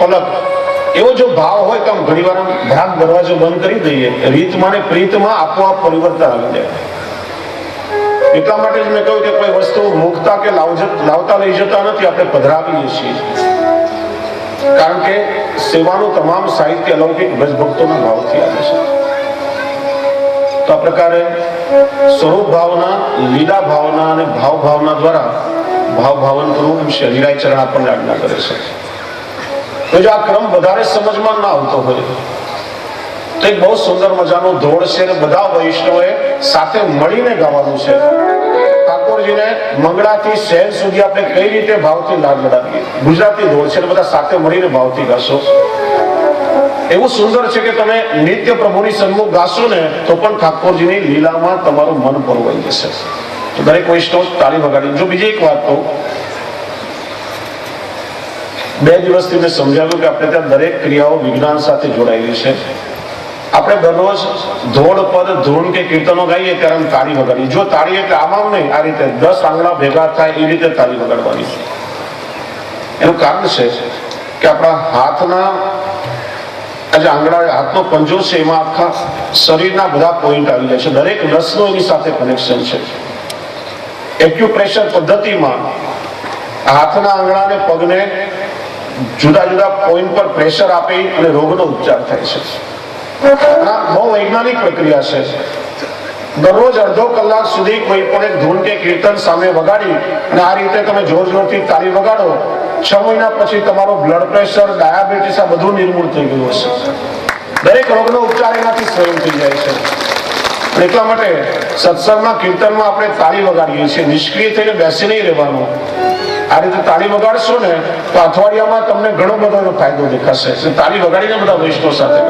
પલક એવો જો ભાવ હોય તો ઘણી વાર ભાગ દરવાજો બંધ કરી દઈએ, રીતમાં ને પ્રીતમાં આપોઆપ પરિવર્તન આવી જાય. એટલા માટે જ મેં કહ્યું કે કોઈ વસ્તુ મૂકતા કે લાવતા લઈ જતા નથી, આપણે પધરાવીએ છીએ. કારણ કે સેવાનું તમામ સાહિત્ય અલૌકિક ભક્તોના ભાવથી આવે છે. તો આ પ્રકારે સ્વરૂપ ભાવના, લીલા ભાવના અને ભાવ ભાવના દ્વારા ભાવ ભાવન કરવું એમ શરીરાય ચરણ આપણને આજ્ઞા કરે છે. તો જો આ ક્રમ વધારે સમજમાં ના આવતો હોય તો એક બહુ સુંદર મજાનો ધોળ છે અને બધા વૈષ્ણવોએ સાથે મળીને ગાવાનું છે. ઠાકોરજીને મંગળાથી શહેર સુધી આપણે કઈ રીતે ભાવથી લાડ લડાવીએ, ગુજરાતી ધોળ છે, બધા સાથે મળીને ભાવથી ગાશો. એવું સુંદર છે કે તમે નિત્ય પ્રભુની સન્મુખ ગાશો ને તો પણ ઠાકોરજીની લીલામાં તમારું મન પરોવાઈ જશે. તો દરેક વૈષ્ણવ તાળી વગાડી. જો બીજી એક વાત કહું, 2 દિવસથી મેં સમજાવ્યું કે આપણે ત્યાં દરેક ક્રિયાઓ વિજ્ઞાન સાથે જોડાયેલી છે. આપણે દરરોજ ધોળ પદ ધૂન કે કીર્તનો ગાઈએ ત્યારે તાળી વગાડીએ. જો તાળી એટલે આમ નહીં, આ રીતે 10 આંગળા ભેગા થાય એ રીતે તાળી વગાડવાની. એનું કારણ છે કે આપણા હાથના આજે આંગળા, હાથનો પંજો છે, એમાં આખા શરીરના બધા પોઈન્ટ આવી જાય છે. દરેક નસનો એની સાથે કનેક્શન છે. એક્યુપ્રેશર પદ્ધતિમાં હાથના આંગળા અને પગને જુદા જુદા પોઈન્ટ પર પ્રેશર આપી અને રોગનો ઉપચાર થાય છે. બહુ વૈજ્ઞાનિક પ્રક્રિયા છે. દરરોજ અડધો કલાક સુધી કોઈ પણ એક ધૂન કે કીર્તન સામે વગાડી અને આ રીતે તમે જોર જોરથી તાળી વગાડો, 6 મહિના પછી તમારો બ્લડ પ્રેશર, ડાયાબિટીસ આ બધું નિર્મૂળ થઈ ગયું હશે. દરેક રોગનો ઉપચાર એનાથી સ્વયં થઈ જાય છે. એટલા માટે સત્સંગમાં, કીર્તનમાં આપણે તાળી વગાડીએ છીએ. નિષ્ક્રિય થઈને બેસી નહીં રહેવાનું. આ રીતે તાળી વગાડશો ને તો અઠવાડિયામાં તમને ઘણો બધો એનો ફાયદો દેખાશે. તાળી વગાડીને બધા વૈષ્ણવ સાથે